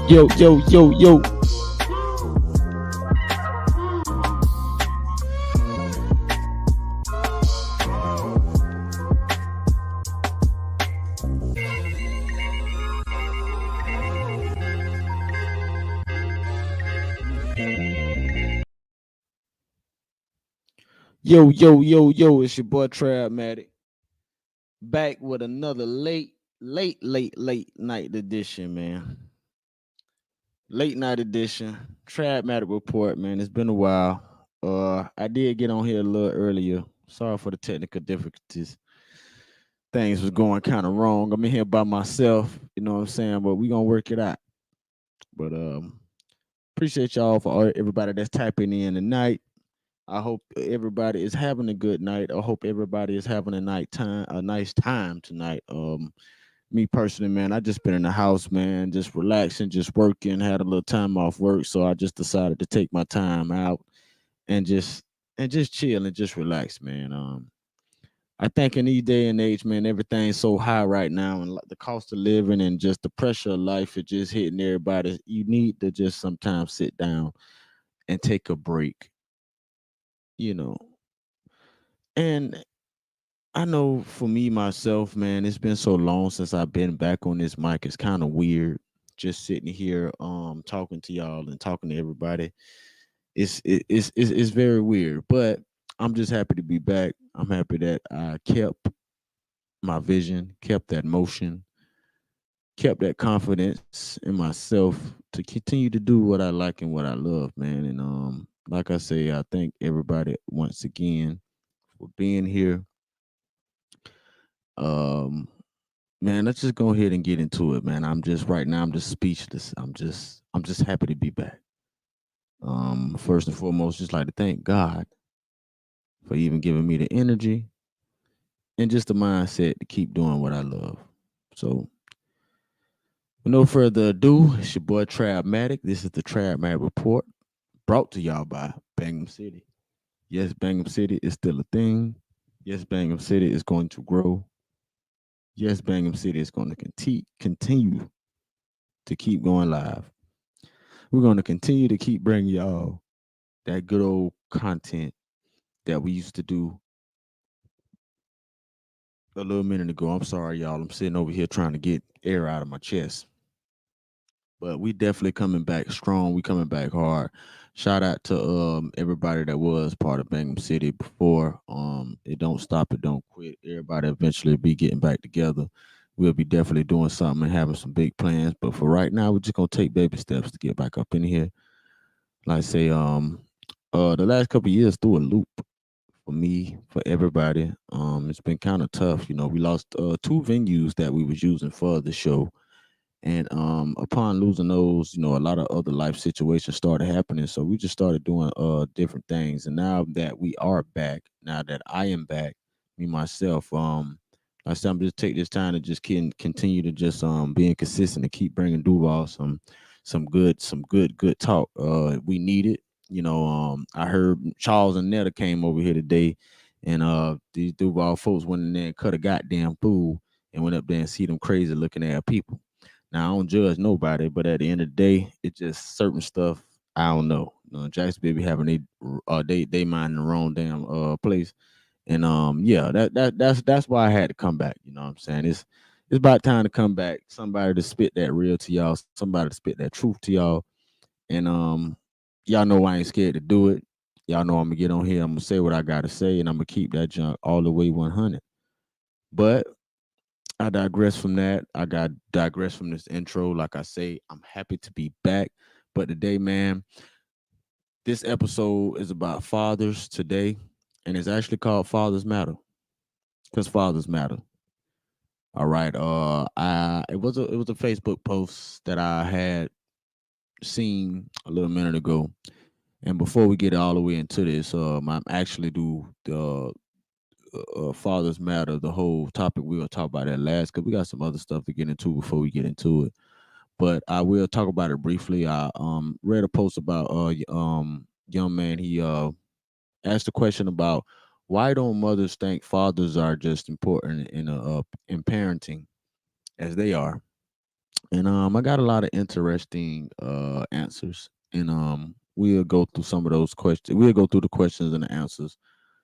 Yo, yo, yo, yo. Yo, yo, yo, yo, it's your boy Trabmatic. Back with another late night edition, man. Late night edition, Trabmatic Report, man. It's been a while. I did get on here a little earlier. Sorry for the technical difficulties. Things was going kind of wrong. I'm in here by myself, you know what I'm saying? But we gonna work it out. But appreciate y'all for everybody that's tapping in tonight. I hope everybody is having a good night. I hope everybody is having a nice time tonight. Me personally, man, I just been in the house, man, just relaxing, just working, had a little time off work, so I just decided to take my time out and just chill and just relax, man. I think in these day and age, man, everything's so high right now, and the cost of living and just the pressure of life is just hitting everybody. You need to just sometimes sit down and take a break, you know. And I know for me myself, man, it's been so long since I've been back on this mic. It's kind of weird just sitting here talking to y'all and talking to everybody. It's very weird, but I'm just happy to be back. I'm happy that I kept my vision, kept that motion, kept that confidence in myself to continue to do what I like and what I love, man. And like I say, I thank everybody once again for being here. Um, Man, let's just go ahead and get into it, man. I'm just right now. I'm just speechless. I'm just happy to be back. First and foremost, just like to thank God for even giving me the energy and just the mindset to keep doing what I love. So, with no further ado, it's your boy Trabmatic. This is the Trabmatic Report, brought to y'all by Bangemcity. Yes, Bangemcity is still a thing. Yes, Bangemcity is going to grow. Yes, Bangemcity is going to continue to keep going live. We're going to continue to keep bringing y'all that good old content that we used to do a little minute ago. I'm sorry, y'all. I'm sitting over here trying to get air out of my chest. But we definitely coming back strong. We coming back hard. Shout out to everybody that was part of Bangemcity before. It don't stop, it don't quit. Everybody eventually be getting back together. We'll be definitely doing something and having some big plans. But for right now, we're just gonna take baby steps to get back up in here. Like I say, the last couple of years through a loop for me, for everybody. It's been kind of tough. You know, we lost two venues that we was using for the show. And upon losing those, you know, a lot of other life situations started happening. So we just started doing different things. And now that we are back, now that I am back, me myself, I said I'm just take this time to just continue to just being consistent and keep bringing Duval some good talk. We need it. You know, I heard Charles and Netta came over here today, and these Duval folks went in there and cut a goddamn fool and went up there and see them crazy looking at people. Now I don't judge nobody, but at the end of the day, it's just certain stuff I don't know. Jacksonville be having they mind in the wrong damn place. And yeah, that's why I had to come back. You know what I'm saying? It's about time to come back. Somebody to spit that real to y'all, somebody to spit that truth to y'all. And Y'all know I ain't scared to do it. Y'all know I'm gonna get on here. I'm gonna say what I gotta say, and I'm gonna keep that junk all the way 100. But I digress from that. I got digress from this intro. Like I say, I'm happy to be back. But today, man, this episode is about fathers today, and it's actually called Fathers Matter because fathers matter. All right. It was a Facebook post that I had seen a little minute ago. And before we get all the way into this, I'm actually do the fathers matter, the whole topic. We will talk about that last because we got some other stuff to get into before we get into it. But I will talk about it briefly. I read a post about young man. He asked a question about why don't mothers think fathers are just important in parenting as they are. And I got a lot of interesting answers. And we'll go through some of those questions. We'll go through the questions and the answers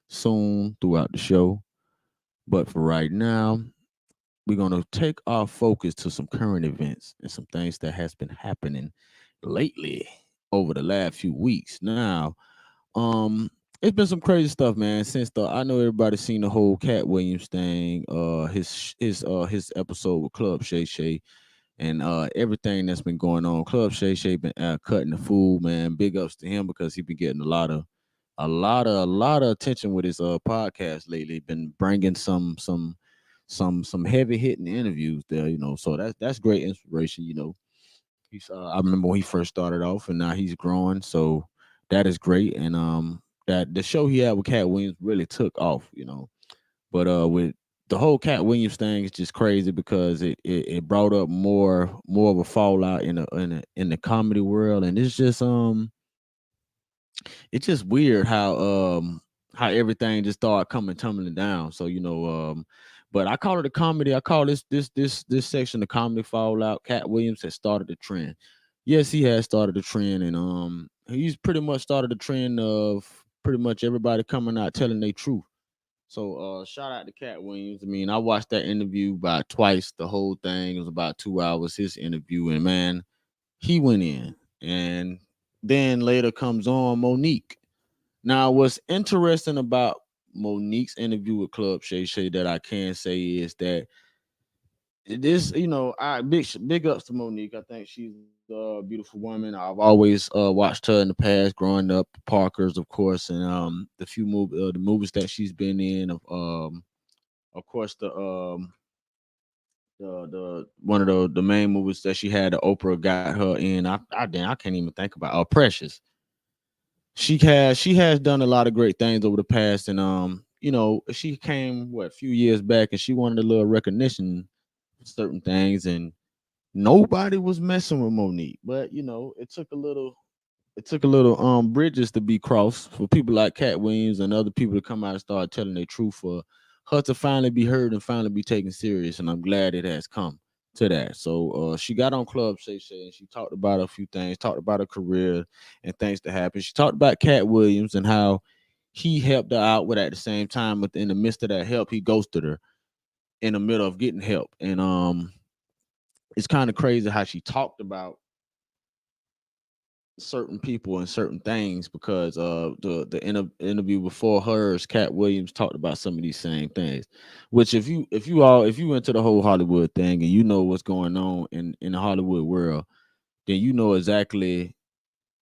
soon throughout the show. But for right now, we're gonna take our focus to some current events and some things that has been happening lately over the last few weeks. Now, it's been some crazy stuff, man. Since the I know everybody's seen the whole Cat Williams thing, his episode with Club Shay Shay, and everything that's been going on. Club Shay Shay been cutting the fool, man. Big ups to him because he been getting a lot of attention with his podcast lately. Been bringing some heavy hitting interviews there, So that's great inspiration. He's I remember when he first started off, and now he's growing. So that is great, and that the show he had with Cat Williams really took off. But with the whole Cat Williams thing is just crazy because it brought up more of a fallout in the comedy world, and it's just weird how everything just started coming tumbling down. So but I call it a comedy. I call this section the comedy fallout. Cat Williams has started the trend. Yes, he has started the trend, and he's pretty much started the trend of pretty much everybody coming out telling their truth. So shout out to Cat Williams. I mean, I watched that interview about twice. The whole thing was about 2 hours. His interview, and man, he went in. And then later comes on Monique. Now, what's interesting about Monique's interview with Club Shay Shay that I can say is that this, I big ups to Monique. I think she's a beautiful woman. I've always watched her in the past, growing up, Parker's, of course, and the movies that she's been in. Of course, the one of the main movies that she had, the Oprah got her in. I can't even think about. Precious. She has done a lot of great things over the past, and she came a few years back, and she wanted a little recognition for certain things, and nobody was messing with Monique. But it took a little bridges to be crossed for people like Cat Williams and other people to come out and start telling their truth, for her to finally be heard and finally be taken serious. And I'm glad it has come to that. So she got on Club Shay Shay, and she talked about a few things, talked about her career and things that happened. She talked about Cat Williams and how he helped her out, with at the same time, within the midst of that help, he ghosted her in the middle of getting help. And it's kind of crazy how she talked about certain people and certain things, because the interview before hers, Cat Williams talked about some of these same things. Which, if you into the whole Hollywood thing and you know what's going on in the Hollywood world, then you know exactly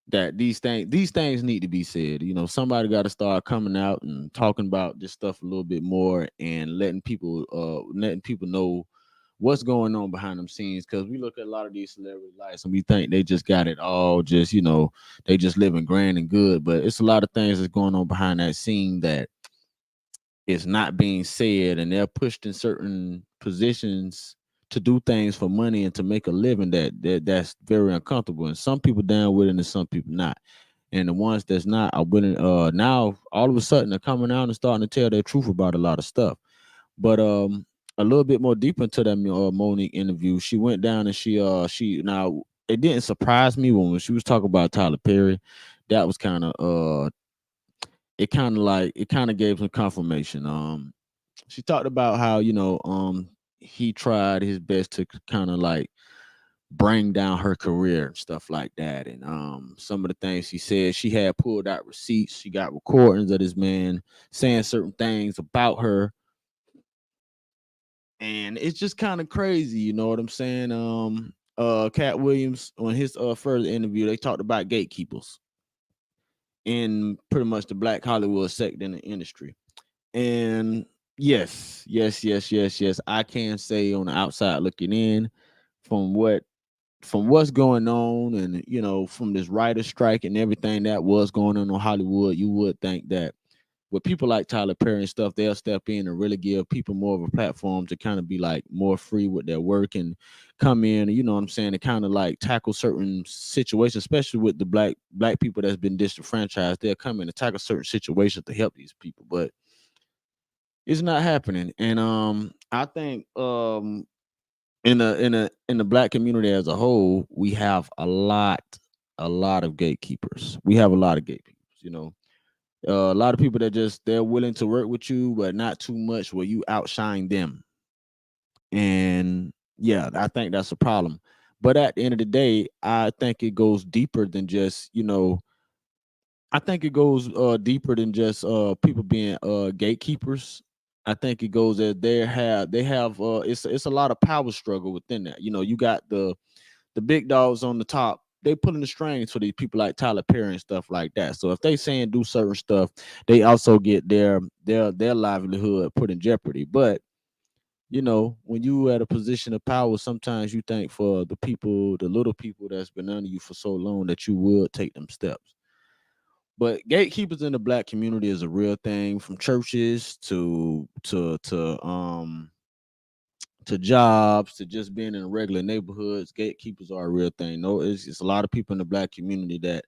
that these things need to be said. Somebody got to start coming out and talking about this stuff a little bit more, and letting people know what's going on behind them scenes, because we look at a lot of these celebrity lives and we think they just got it all, just they just living grand and good, but it's a lot of things that's going on behind that scene that is not being said, and they're pushed in certain positions to do things for money and to make a living that's very uncomfortable, and some people down with it and some people not. And the ones that's not are willing, now all of a sudden they're coming out and starting to tell their truth about a lot of stuff. But a little bit more deep into that Monique interview, she went down and she now, it didn't surprise me when she was talking about Tyler Perry. That was it kind of gave some confirmation. She talked about how he tried his best to kind of like bring down her career and stuff like that. And some of the things she said, she had pulled out receipts. She got recordings of this man saying certain things about her, and it's just kind of crazy. You know what I'm saying? Cat Williams on his further interview, they talked about gatekeepers in pretty much the Black Hollywood sector in the industry. And yes, I can say on the outside looking in, from what's going on, and from this writer strike and everything that was going on in Hollywood, you would think that with people like Tyler Perry and stuff, they'll step in and really give people more of a platform to kind of be like more free with their work and come in, you know what I'm saying, to kind of like tackle certain situations, especially with the black people that's been disenfranchised. They'll come in and tackle certain situations to help these people, but it's not happening. And I think in the black community as a whole, we have a lot of gatekeepers. We have a lot of gatekeepers. A lot of people that just they're willing to work with you, but not too much where you outshine them. And yeah, I think that's a problem. But at the end of the day, I think it goes deeper than just I think it goes deeper than just people being gatekeepers. I think it goes that they have it's a lot of power struggle within that. You got the big dogs on the top. They pulling the strings for these people like Tyler Perry and stuff like that. So if they saying do certain stuff, they also get their livelihood put in jeopardy. But when you at a position of power, sometimes you think for the people, the little people that's been under you for so long, that you would take them steps. But gatekeepers in the black community is a real thing, from churches to jobs to just being in regular neighborhoods. Gatekeepers are a real thing. No, it's a lot of people in the black community that,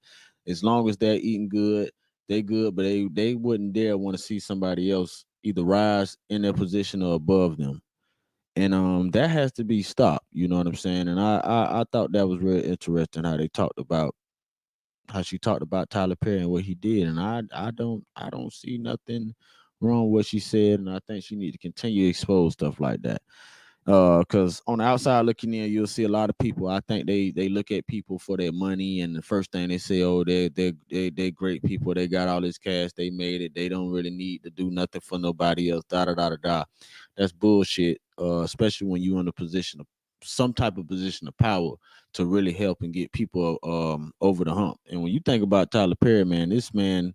as long as they're eating good, they good, but they wouldn't dare want to see somebody else either rise in their position or above them. And that has to be stopped. You know what I'm saying? And I thought that was really interesting how she talked about Tyler Perry and what he did. And I don't see nothing wrong with what she said, and I think she need to continue to expose stuff like that. Because on the outside looking in, you'll see a lot of people. I think they look at people for their money, and the first thing they say, oh, they're great people. They got all this cash. They made it. They don't really need to do nothing for nobody else. Da da da da da. That's bullshit. Especially when you're in a position of some type of position of power to really help and get people over the hump. And when you think about Tyler Perry, man, this man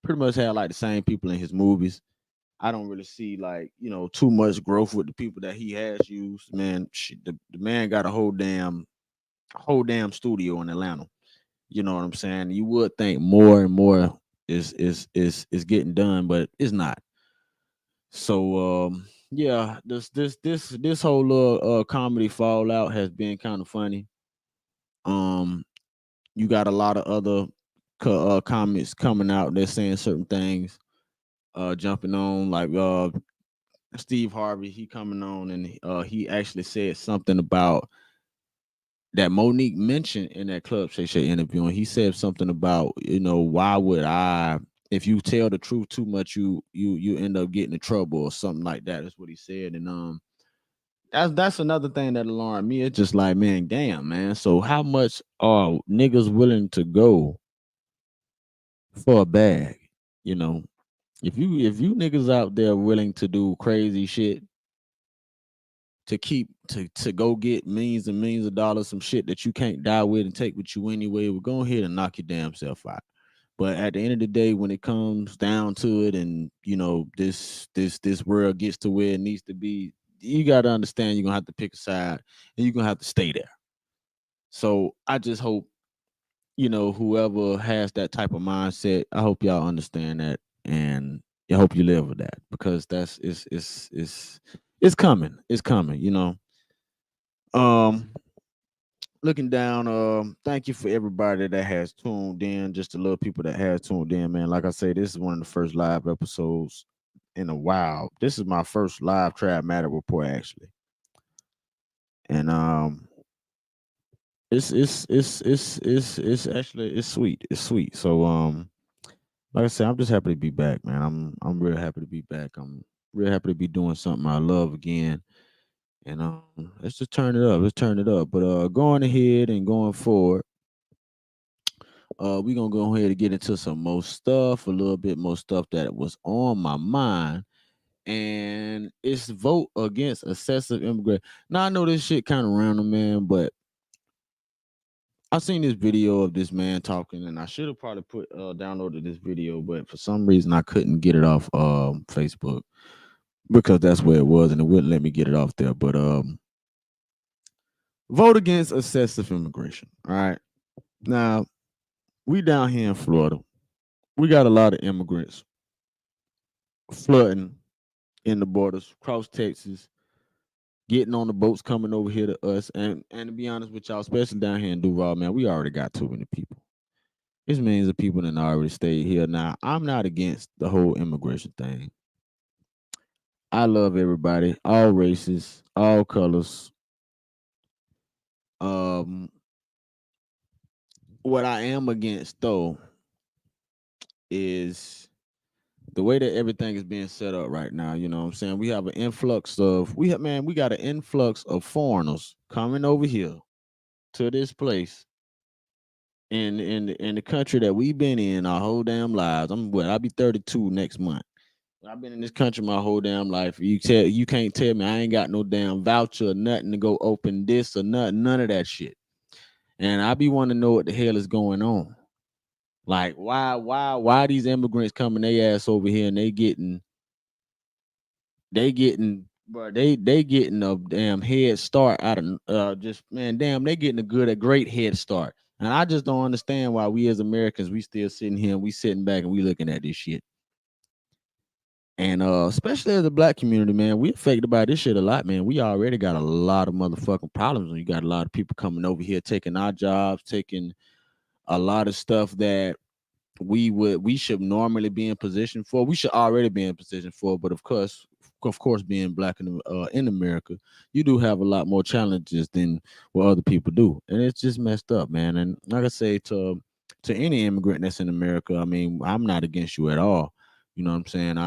pretty much had like the same people in his movies. I don't really see like too much growth with the people that he has used. Man, the man got a whole damn studio in Atlanta. You know what I'm saying? You would think more and more is getting done, but it's not. So yeah, this whole little comedy fallout has been kind of funny. Um, you got a lot of other comments coming out. They're saying certain things, jumping on like Steve Harvey. He coming on, and he actually said something about that Monique mentioned in that Club Shay Shay interview. And he said something about, why would I, if you tell the truth too much, you end up getting in trouble or something like that. That's what he said. And that's another thing that alarmed me. It's just like, man, damn, man. So how much are niggas willing to go for a bag? You know, if you niggas out there willing to do crazy shit to keep to go get millions and millions of dollars, some shit that you can't die with and take with you anyway, we're go ahead and knock your damn self out. But at the end of the day, when it comes down to it, and this world gets to where it needs to be, you gotta understand you're gonna have to pick a side, and you're gonna have to stay there. So I just hope, whoever has that type of mindset, I hope y'all understand that, and I hope you live with that, because that's it's coming. It's coming. Um, Looking down, thank you for everybody that has tuned in, just the little people that has tuned in, man. Like I say, this is one of the first live episodes in a while. This is my first live Trabmatic Report, actually. And it's actually it's sweet. It's sweet. So like I said, I'm just happy to be back, man. I'm real happy to be back. I'm real happy to be doing something I love again. And let's just turn it up. Let's turn it up. But going ahead and going forward, we're gonna go ahead and get into some more stuff, a little bit more stuff that was on my mind. And it's vote against excessive immigrant. Now I know this shit kind of random, man, but I seen this video of this man talking, and I should have probably put downloaded this video, but for some reason I couldn't get it off Facebook because that's where it was, and it wouldn't let me get it off there. But vote against excessive immigration. All right, now we down here in Florida, we got a lot of immigrants flooding in the borders, across Texas, getting on the boats coming over here to us, and to be honest with y'all, especially down here in Duval, man, we already got too many people. This means the people that already stayed here. Now, I'm not against the whole immigration thing. I love everybody, all races, all colors. Um, what I am against though is the way that everything is being set up right now. You know what I'm saying? We have an influx of we got an influx of foreigners coming over here to this place in the country that we've been in our whole damn lives. I'll be 32 next month. I've been in this country my whole damn life. You can't tell me I ain't got no damn voucher or nothing to go open this or nothing, none of that shit. And I be wanting to know what the hell is going on. Like why these immigrants coming their ass over here and they getting a damn head start out of just man damn they getting a great head start. And I just don't understand why we as Americans we still sitting here and we sitting back and we looking at this shit. And especially as a black community, man, we affected by this shit a lot, man. We already got a lot of motherfucking problems. And you got a lot of people coming over here taking our jobs, taking a lot of stuff that we should normally be in position for. We should already be in position for, but of course, being black in America, you do have a lot more challenges than what other people do, and it's just messed up, man. And like I say to any immigrant that's in America, I mean, I'm not against you at all. You know what I'm saying?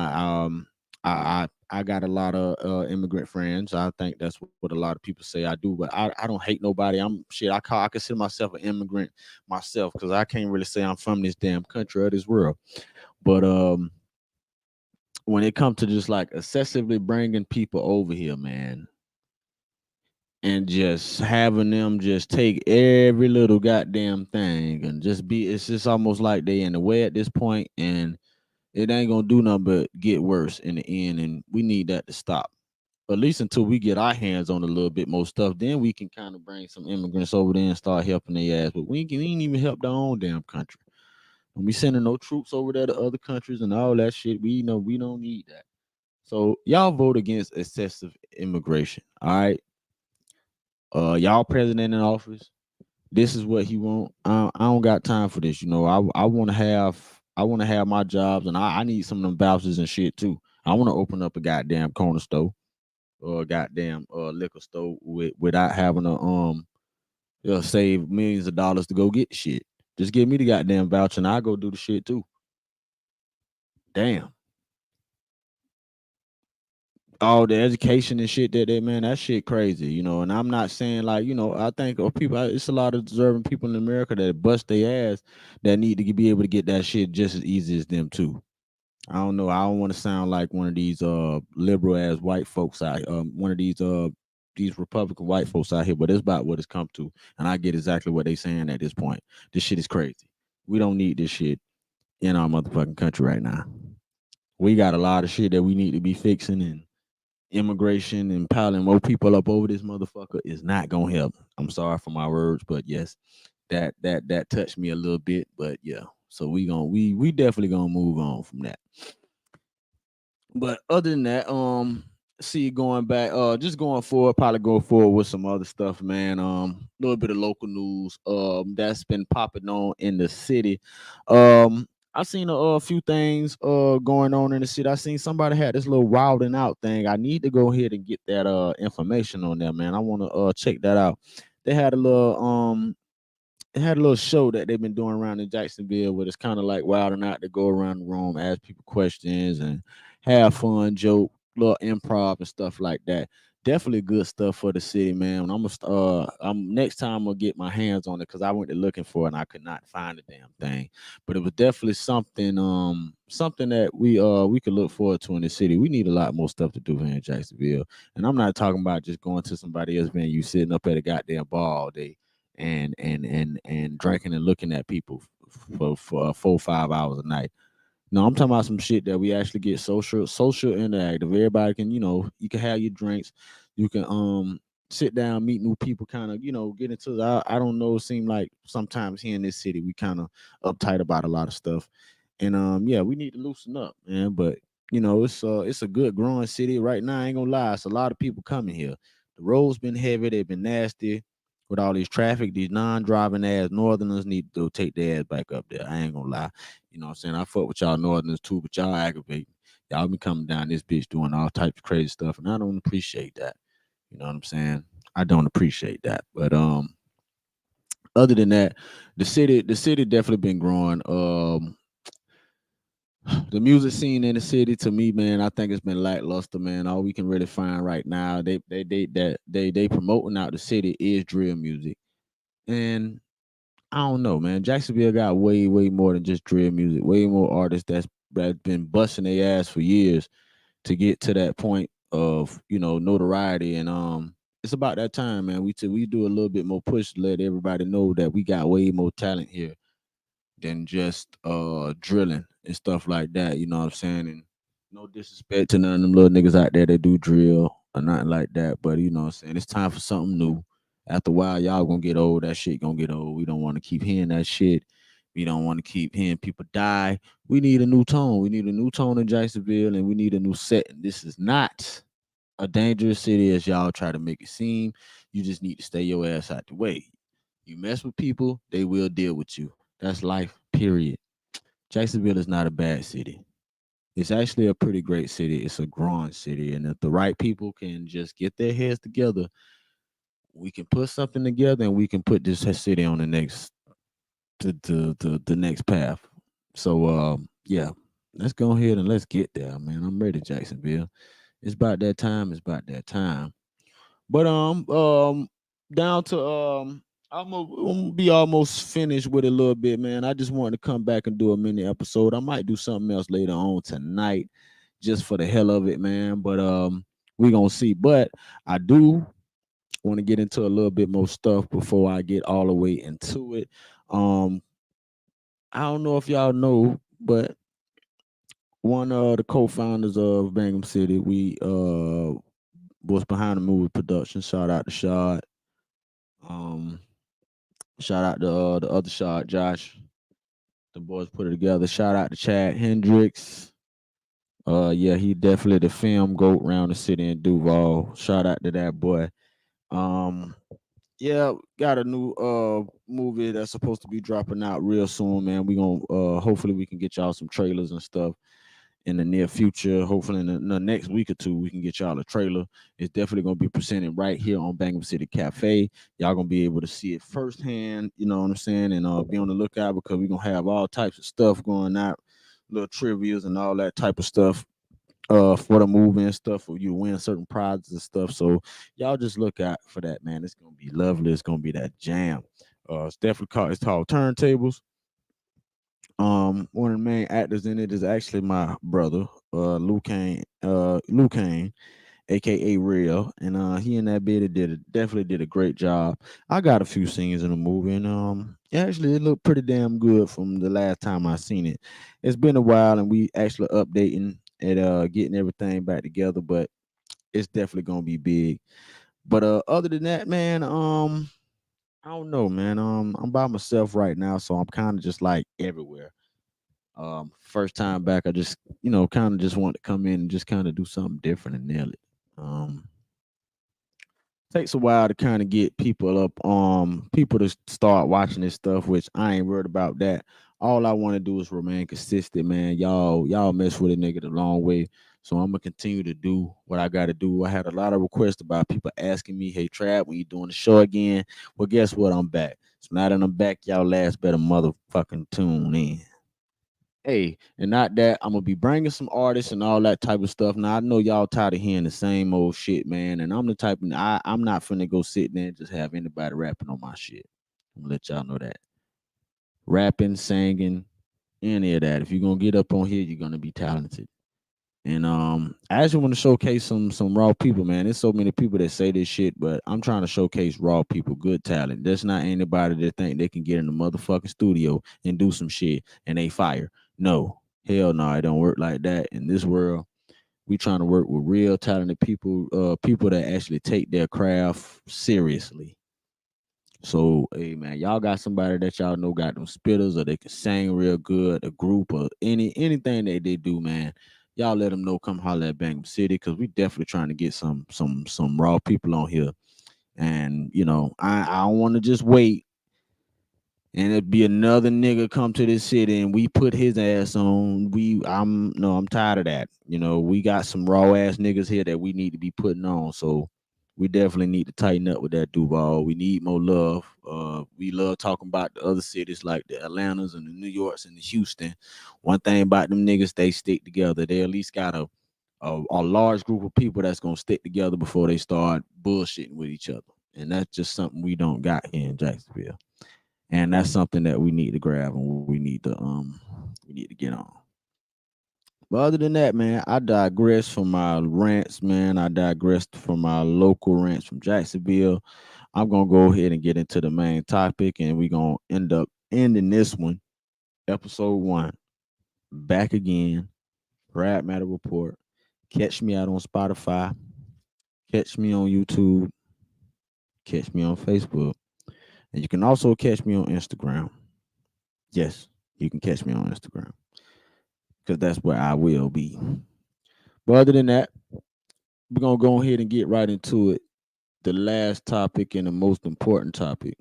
I got a lot of immigrant friends. I think that's what a lot of people say I do, but I don't hate nobody. I consider myself an immigrant myself because I can't really say I'm from this damn country or this world. But when it comes to just like excessively bringing people over here, man, and just having them just take every little goddamn thing and it's just almost like they in the way at this point, and it ain't gonna do nothing but get worse in the end, and we need that to stop. At least until we get our hands on a little bit more stuff, then we can kind of bring some immigrants over there and start helping their ass. But we ain't even helped our own damn country. When we sending no troops over there to other countries and all that shit, we know we don't need that. So y'all vote against excessive immigration. All right. Y'all president in office. This is what he want. I don't got time for this. You know, I want to have my jobs, and I need some of them vouchers and shit too. I want to open up a goddamn corner store or a goddamn liquor store without having to save millions of dollars to go get the shit. Just give me the goddamn voucher and I go do the shit too. Damn. All the education and shit man, that shit crazy, you know. And I'm not saying like, I think of people, it's a lot of deserving people in America that bust their ass that need to be able to get that shit just as easy as them too. I don't know. I don't want to sound like one of these liberal ass white folks out one of these Republican white folks out here, but it's about what it's come to. And I get exactly what they saying at this point. This shit is crazy. We don't need this shit in our motherfucking country right now. We got a lot of shit that we need to be fixing, and immigration and piling more people up over this motherfucker is not gonna help. I'm sorry for my words, but yes, that touched me a little bit. But yeah, so we definitely gonna move on from that. But other than that, see going back, just going forward, probably go forward with some other stuff, man. A little bit of local news, that's been popping on in the city. I seen a few things going on in the city. I seen somebody had this little wilding out thing. I need to go ahead and get that information on that, man. I want to check that out. They had a little it had a little show that they've been doing around in Jacksonville where it's kind of like wilding out to go around the room, ask people questions and have fun, joke, little improv and stuff like that. definitely good stuff for the city, man. When I'm next time I'm gonna get my hands on it because I went to looking for it and I could not find the damn thing. But it was definitely something that we could look forward to in the city. We need a lot more stuff to do here in Jacksonville, and I'm not talking about just going to somebody else venue, sitting up at a goddamn bar all day and drinking and looking at people for 4 or 5 hours a night. No, I'm talking about some shit that we actually get social interactive. Everybody can, you can have your drinks. You can sit down, meet new people, kind of, get into the I don't know, it seem like sometimes here in this city we kind of uptight about a lot of stuff. And yeah, we need to loosen up, man. But it's a good growing city right now. I ain't gonna lie, it's a lot of people coming here. The roads been heavy, they've been nasty with all these traffic. These non-driving ass northerners need to take their ass back up there. I ain't gonna lie. You know what I'm saying? I fuck with y'all northerners too, but y'all aggravate. Y'all be coming down this bitch doing all types of crazy stuff, and I don't appreciate that. You know what I'm saying? I don't appreciate that. But other than that, the city definitely been growing. The music scene in the city, to me, man, I think it's been lackluster, man. All we can really find right now, they promoting out the city is drill music. And I don't know, man. Jacksonville got way more than just drill music. Way more artists that's been busting their ass for years to get to that point of notoriety. And it's about that time, man. We do a little bit more push to let everybody know that we got way more talent here than just drilling and stuff like that. You know what I'm saying? And no disrespect to none of them little niggas out there that do drill or nothing like that. But you know what I'm saying? It's time for something new. After a while, y'all gonna get old. That shit gonna get old. We don't want to keep hearing that shit. We don't want to keep hearing people die. We need a new tone. We need a new tone in Jacksonville, and we need a new setting. This is not a dangerous city as y'all try to make it seem. You just need to stay your ass out the way. You mess with people, they will deal with you. That's life, period. Jacksonville is not a bad city. It's actually a pretty great city. It's a growing city. And if the right people can just get their heads together, we can put something together and we can put this city on the next the next path. So yeah, let's go ahead and let's get there, man. I'm ready, Jacksonville. It's about that time. It's about that time. But down to I'm gonna be almost finished with it a little bit, man. I just wanted to come back and do a mini episode. I might do something else later on tonight, just for the hell of it, man. But we gonna see. But I do want to get into a little bit more stuff before I get all the way into it. Um, I don't know if y'all know, but one of the co-founders of Bangham City, we was behind the movie production. Shout out to Shad. Um, Shout out to the other Shad, Josh. The boys put it together. Shout out to Chad Hendricks. Yeah, he definitely the film goat round the city in Duval. Shout out to that boy. Um, yeah, got a new movie that's supposed to be dropping out real soon, man. We gonna hopefully we can get y'all some trailers and stuff in the near future. Hopefully in the next week or two, we can get y'all a trailer. It's definitely gonna be presented right here on Bangemcity Cafe. Y'all gonna be able to see it firsthand. You know what I'm saying? And be on the lookout because we're gonna have all types of stuff going out, little trivias and all that type of stuff. For the movie and stuff, for you to win certain prizes and stuff. So y'all just look out for that, man. It's gonna be lovely. It's gonna be that jam. It's definitely called. It's called Turntables. One of the main actors in it is actually my brother, Lou Kane, aka Real, and he and that bit definitely did a great job. I got a few scenes in the movie, and actually it looked pretty damn good from the last time I seen it. It's been a while, and we actually updating and getting everything back together, but it's definitely gonna be big. But other than that, man, I don't know, man. I'm by myself right now, so I'm kind of just like everywhere. First time back, I just kind of just want to come in and just kind of do something different and nail it. Takes a while to kind of get people to start watching this stuff, which I ain't worried about that. All I want to do is remain consistent, man. Y'all mess with a nigga the long way. So I'm gonna continue to do what I gotta do. I had a lot of requests about people asking me, hey Trap, when you doing the show again? Well, guess what? I'm back. So now that I'm back, y'all last better motherfucking tune in. Hey, and not that I'm gonna be bringing some artists and all that type of stuff. Now I know y'all tired of hearing the same old shit, man. And I'm the type of I'm not finna go sit there and just have anybody rapping on my shit. I'm gonna let y'all know that rapping, singing, any of that. If you're gonna get up on here, you're gonna be talented. And I actually want to showcase some raw people, man. There's so many people that say this shit, but I'm trying to showcase raw people, good talent. There's not anybody that think they can get in the motherfucking studio and do some shit and they fire. No, hell no, it don't work like that in this world. We trying to work with real talented people, people that actually take their craft seriously. So, hey man, y'all got somebody that y'all know got them spitters or they can sing real good, a group or anything that they do, man. Y'all let them know. Come holler at Bangham City because we definitely trying to get some raw people on here. And I don't want to just wait and it'd be another nigga come to this city and we put his ass on. I'm tired of that. We got some raw ass niggas here that we need to be putting on. So we definitely need to tighten up with that Duval. We need more love. We love talking about the other cities like the Atlantas and the New Yorks and the Houston. One thing about them niggas, they stick together. They at least got a large group of people that's gonna stick together before they start bullshitting with each other. And that's just something we don't got here in Jacksonville, and that's something that we need to grab and we need to get on. But other than that, man, I digress from my rants, man. I digressed from my local rants from Jacksonville. I'm gonna go ahead and get into the main topic, and we're gonna end up ending this one, episode 1, back again. Trabmatic Report. Catch me out on Spotify. Catch me on YouTube. Catch me on Facebook, and you can also catch me on Instagram. Yes, you can catch me on Instagram because that's where I will be. But other than that, we're gonna go ahead and get right into it. The last topic and the most important topic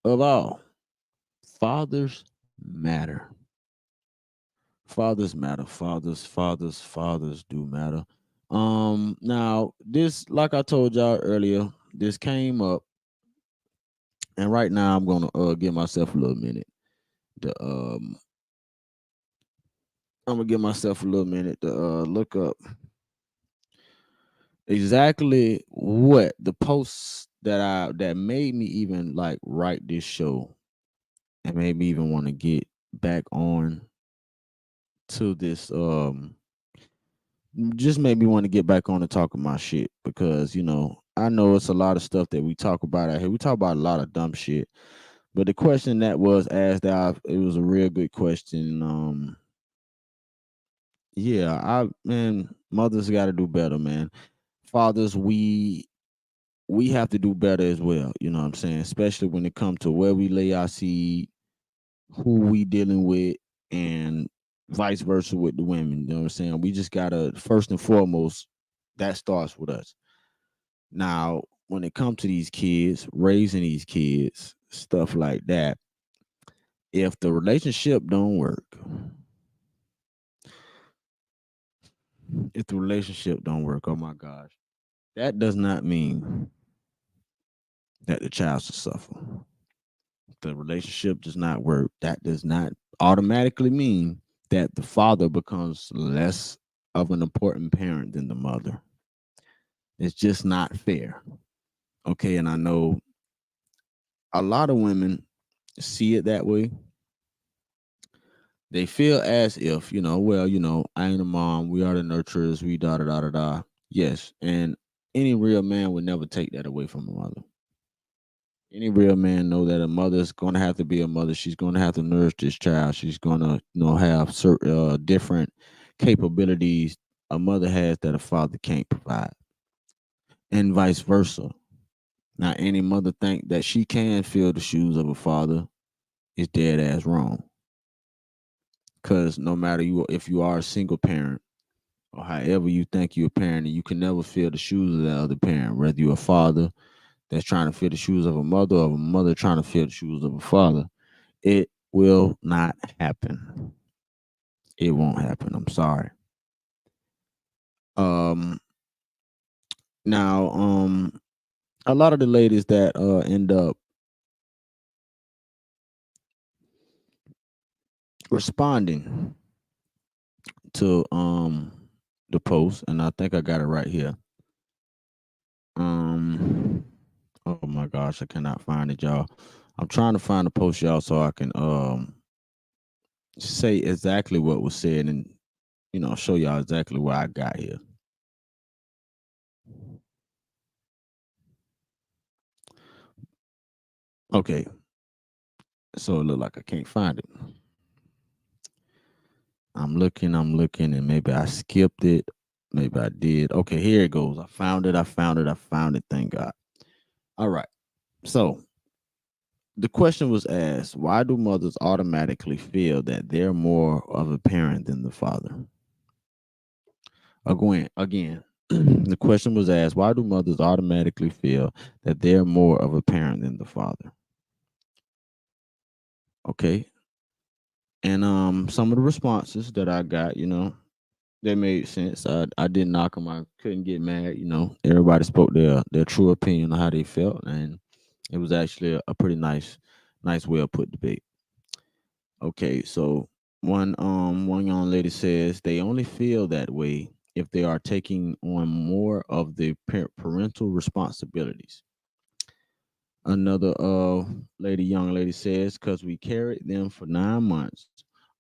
of all: fathers matter. Fathers matter. Fathers do matter. Now this, like I told y'all earlier, this came up, and right now I'm gonna give myself a little minute. To, I'm gonna give myself a little minute to look up exactly what the posts that made me even like write this show and made me even want to get back on to this just made me want to get back on to talking my shit because I know it's a lot of stuff that we talk about out here. We talk about a lot of dumb shit. But the question that was asked out, it was a real good question. Yeah, mothers gotta do better, man. Fathers, we have to do better as well. You know what I'm saying? Especially when it comes to where we lay our seed, who we dealing with, and vice versa with the women. You know what I'm saying? We just gotta first and foremost, that starts with us. Now, when it comes to these kids, raising these kids, stuff like that, if the relationship don't work, if the relationship don't work, oh my gosh, that does not mean that the child should suffer. The relationship does not work, that does not automatically mean that the father becomes less of an important parent than the mother. It's just not fair. Okay, and I know a lot of women see it that way. They feel as if, well, I ain't a mom, we are the nurturers, we da da da da da. Yes, and any real man would never take that away from a mother. Any real man know that a mother's going to have to be a mother. She's going to have to nourish this child. She's going to, have certain different capabilities a mother has that a father can't provide, and vice versa. Now, any mother think that she can fill the shoes of a father is dead ass wrong. Because no matter if you are a single parent or however you think you're a parent, you can never fill the shoes of the other parent. Whether you're a father that's trying to fill the shoes of a mother or a mother trying to fill the shoes of a father, it will not happen. It won't happen. I'm sorry. Um now a lot of the ladies that end up responding to the post, and I think I got it right here. Um, oh my gosh, I cannot find it, y'all. I'm trying to find the post, y'all, so I can say exactly what was said and show y'all exactly what I got here. Okay, so it look like I can't find it. I'm looking, and maybe I skipped it. Maybe I did. Okay, here it goes. I found it. I found it. I found it. Thank God. All right. So the question was asked: why do mothers automatically feel that they're more of a parent than the father? Again. The question was asked: why do mothers automatically feel that they're more of a parent than the father? Okay. And some of the responses that I got, they made sense. I didn't knock them. I couldn't get mad. Everybody spoke their true opinion on how they felt, and it was actually a pretty nice way of put debate. Okay, so one young lady says they only feel that way if they are taking on more of the parental responsibilities. Another young lady says because we carried them for 9 months,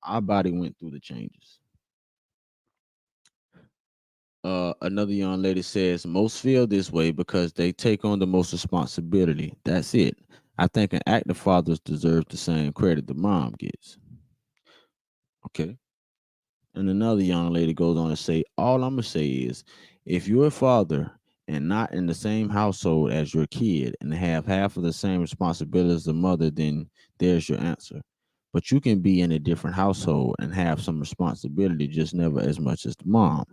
our body went through the changes. Another young lady says most feel this way because they take on the most responsibility. That's it. I think an active fathers deserve the same credit the mom gets. Okay. And another young lady goes on to say, all I'm gonna say is if you're a father and not in the same household as your kid and have half of the same responsibility as the mother, then there's your answer. But you can be in a different household and have some responsibility, just never as much as the mom.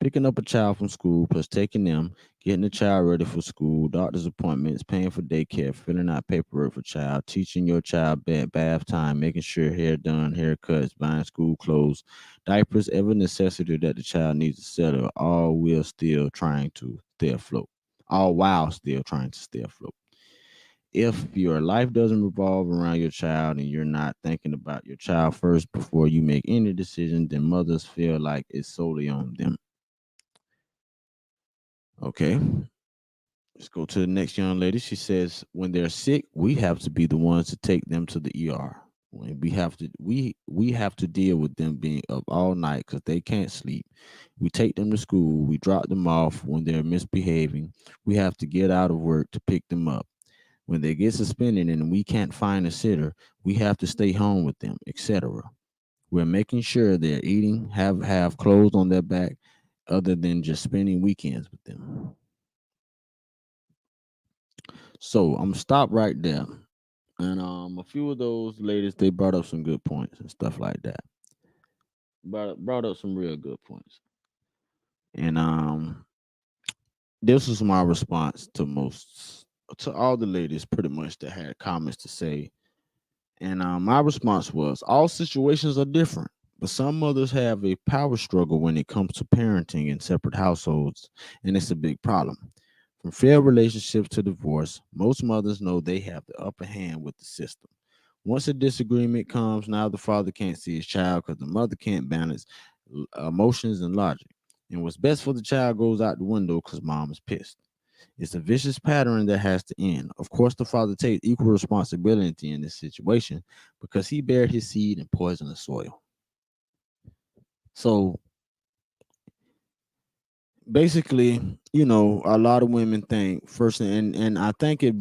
Picking up a child from school plus taking them, getting the child ready for school, doctor's appointments, paying for daycare, filling out paperwork for child, teaching your child bath time, making sure hair done, haircuts, buying school clothes, diapers, every necessity that the child needs to settle, all while still trying to stay afloat. If your life doesn't revolve around your child and you're not thinking about your child first before you make any decision, then mothers feel like it's solely on them. Okay. Let's go to the next young lady. She says, when they're sick, we have to be the ones to take them to the ER. When we have to deal with them being up all night because they can't sleep. We take them to school. We drop them off when they're misbehaving. We have to get out of work to pick them up. When they get suspended and we can't find a sitter, we have to stay home with them, etc. We're making sure they're eating, have clothes on their back, other than just spending weekends with them. So I'm gonna stop right there. And a few of those ladies they brought up some good points and stuff like that. Brought up some real good points. And this was my response to all the ladies pretty much that had comments to say. And my response was all situations are different, but some mothers have a power struggle when it comes to parenting in separate households, and it's a big problem. From failed relationships to divorce, most mothers know they have the upper hand with the system. Once a disagreement comes, now the father can't see his child because the mother can't balance emotions and logic. And what's best for the child goes out the window because mom is pissed. It's a vicious pattern that has to end. Of course, the father takes equal responsibility in this situation because he bared his seed and poisoned the soil. So basically, a lot of women think first, and I think it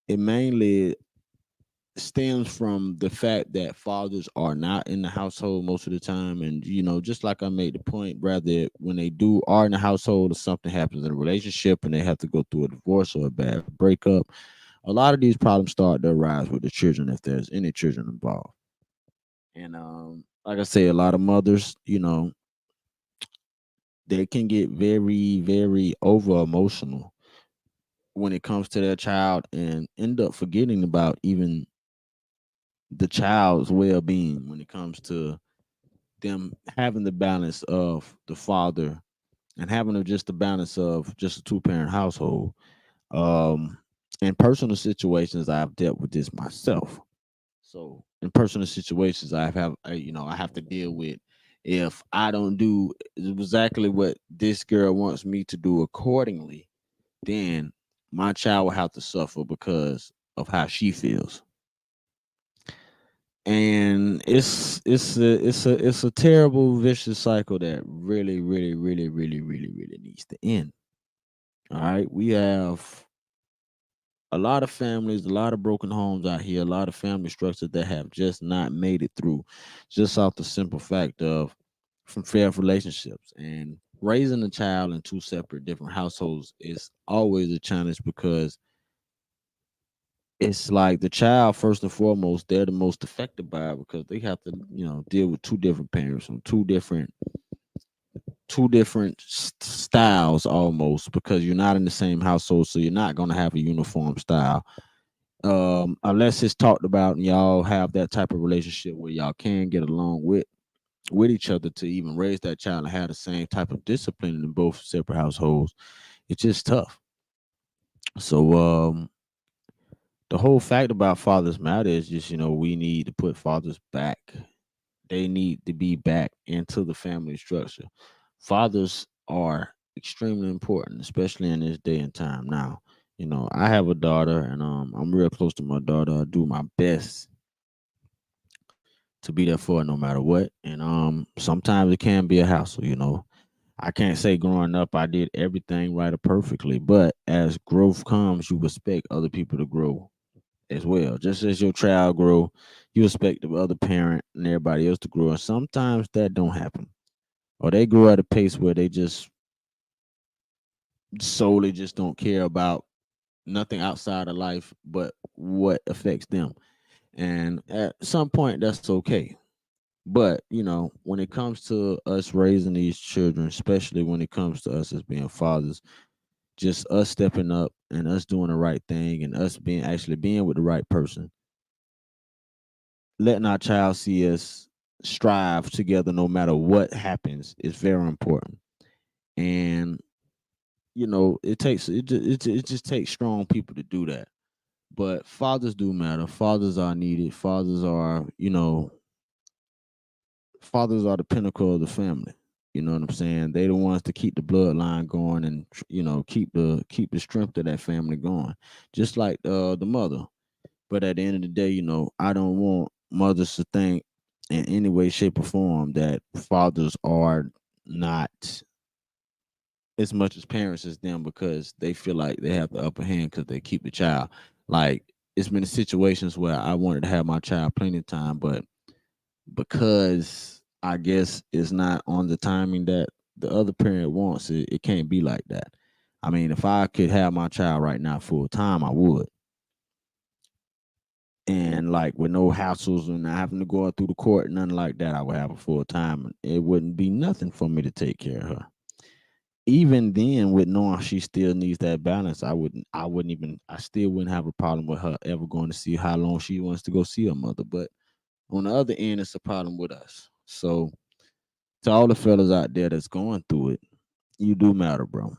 mainly stems from the fact that fathers are not in the household most of the time. And just like I made the point, rather when they do are in the household or something happens in a relationship and they have to go through a divorce or a bad breakup, a lot of these problems start to arise with the children if there's any children involved. And like I say, a lot of mothers, they can get very, very over emotional when it comes to their child and end up forgetting about even the child's well-being when it comes to them having the balance of the father and having just the balance of just a two-parent household. In personal situations, I've dealt with this myself. So in personal situations I have to deal with. If I don't do exactly what this girl wants me to do accordingly, then my child will have to suffer because of how she feels. And it's a terrible vicious cycle that really really really really really really needs to end. All right, we have a lot of families, a lot of broken homes out here, a lot of family structures that have just not made it through, just off the simple fact of from failed relationships. And raising a child in two separate different households is always a challenge because it's like the child first and foremost, they're the most affected by it because they have to, deal with two different parents from two different styles almost because you're not in the same household, so you're not going to have a uniform style unless it's talked about and y'all have that type of relationship where y'all can get along with each other to even raise that child and have the same type of discipline in both separate households. It's just tough. So the whole fact about fathers matter is just we need to put fathers back. They need to be back into the family structure. Fathers are extremely important, especially in this day and time now. I have a daughter and I'm real close to my daughter. I do my best to be there for her no matter what. And sometimes it can be a hassle. I can't say growing up I did everything right or perfectly, but as growth comes, you expect other people to grow as well. Just as your child grow, you expect the other parent and everybody else to grow. And sometimes that don't happen. Or they grow at a pace where they just solely just don't care about nothing outside of life but what affects them. And at some point that's okay. But, when it comes to us raising these children, especially when it comes to us as being fathers, just us stepping up and us doing the right thing and us being with the right person, letting our child see us strive together no matter what happens is very important. And, it just takes strong people to do that. But fathers do matter. Fathers are needed. Fathers are the pinnacle of the family. You know what I'm saying? They the ones to keep the bloodline going and keep the strength of that family going. Just like the mother. But at the end of the day, I don't want mothers to think in any way, shape, or form that fathers are not as much as parents as them because they feel like they have the upper hand because they keep the child. Like it's been situations where I wanted to have my child plenty of time, but because I guess it's not on the timing that the other parent wants, it can't be like that. I mean, if I could have my child right now full time, I would. And like with no hassles and not having to go out through the court, nothing like that, I would have a full time. It wouldn't be nothing for me to take care of her. Even then, with knowing she still needs that balance, I still wouldn't have a problem with her ever going to see how long she wants to go see her mother. But on the other end, it's a problem with us. So to all the fellas out there that's going through it, you do matter, bro.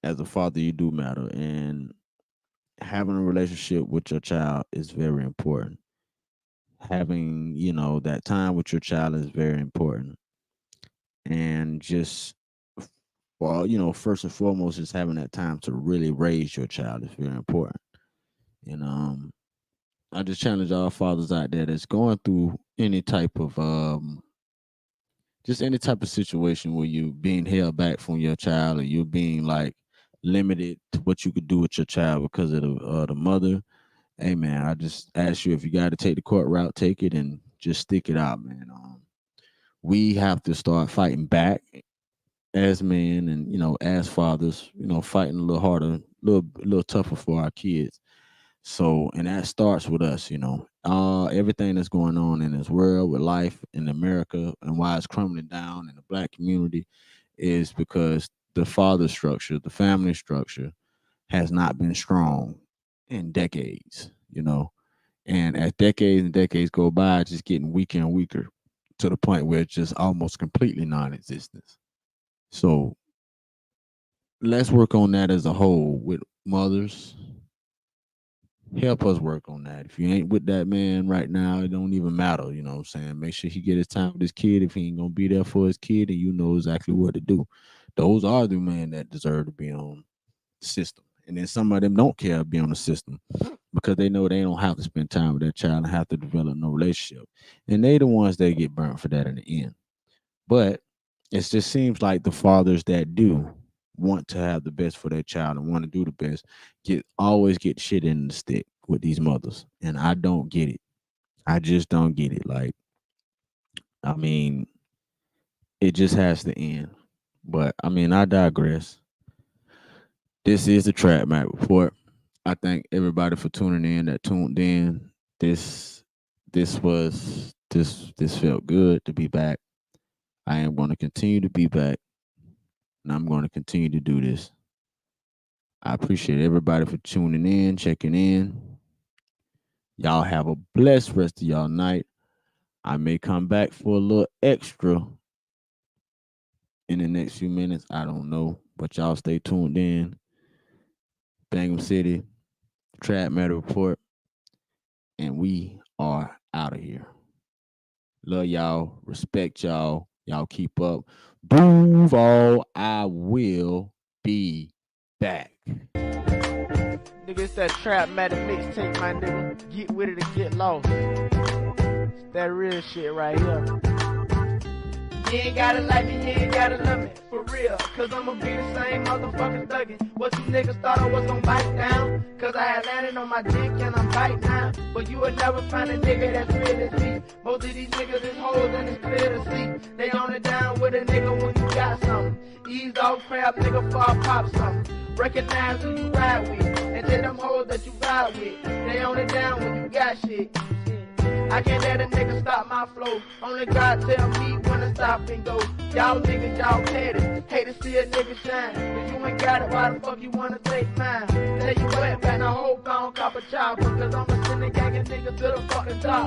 As a father, you do matter. And having a relationship with your child is very important. Having, that time with your child is very important. And just well, first and foremost, is having that time to really raise your child is very important. And I just challenge all fathers out there that's going through any type of situation where you being held back from your child or you're being like limited to what you could do with your child because of the mother. Hey man, I just ask you if you got to take the court route, take it and just stick it out, man. We have to start fighting back as men and as fathers, fighting a little harder, a little tougher for our kids. So, and that starts with us, everything that's going on in this world with life in America and why it's crumbling down in the black community is because the father structure, the family structure has not been strong in decades. And as decades and decades go by, it's just getting weaker and weaker to the point where it's just almost completely non-existent. So let's work on that as a whole with mothers, Help us work on that. If you ain't with that man right now, it don't even matter. You know what I'm saying? Make sure he get his time with his kid. If he ain't gonna be there for his kid, and you know exactly what to do. Those are the men that deserve to be on the system. And then some of them don't care to be on the system because they know they don't have to spend time with their child and have to develop no relationship. And they the ones that get burnt for that in the end. But it just seems like the fathers that do want to have the best for their child and want to do the best always get shit in the stick with these mothers. And I don't get it. I just don't get it. Like, I mean, it just has to end. But I mean, I digress. This is the Trabmatic Report. I thank everybody for tuning in that tuned in. This felt good to be back. I am going to continue to be back, and I'm going to continue to do this. I appreciate everybody for tuning in, checking in. Y'all have a blessed rest of y'all night. I may come back for a little extra in the next few minutes. I don't know, but y'all stay tuned in. Bangemcity, Trabmatic Report, and we are out of here. Love y'all. Respect y'all. Y'all keep up. Duval, I will be back. Nigga, it's that Trabmatic mixtape, my nigga. Get with it and get lost. It's that real shit right here. You ain't gotta like me, you ain't gotta love me, for real. Cause I'ma be the same motherfucking thuggin'. What you niggas thought I was gon' bite down? Cause I had landed on my dick and I'm biting now. But you would never find a nigga that's real as me. Most of these niggas is hoes and it's clear to see. They only down with a nigga when you got something. Ease off crap, nigga, before I pop something. Recognize who you ride with, and tell them hoes that you ride with. They only down when you got shit. I can't let a nigga stop my flow. Only God tell me when to stop and go. Y'all niggas, y'all petty. Hate to see a nigga shine. If you ain't got it, why the fuck you wanna take mine? Tell you what, back the whole gone cop a chopper. Cause I'ma send a gang of niggas to the fucking top.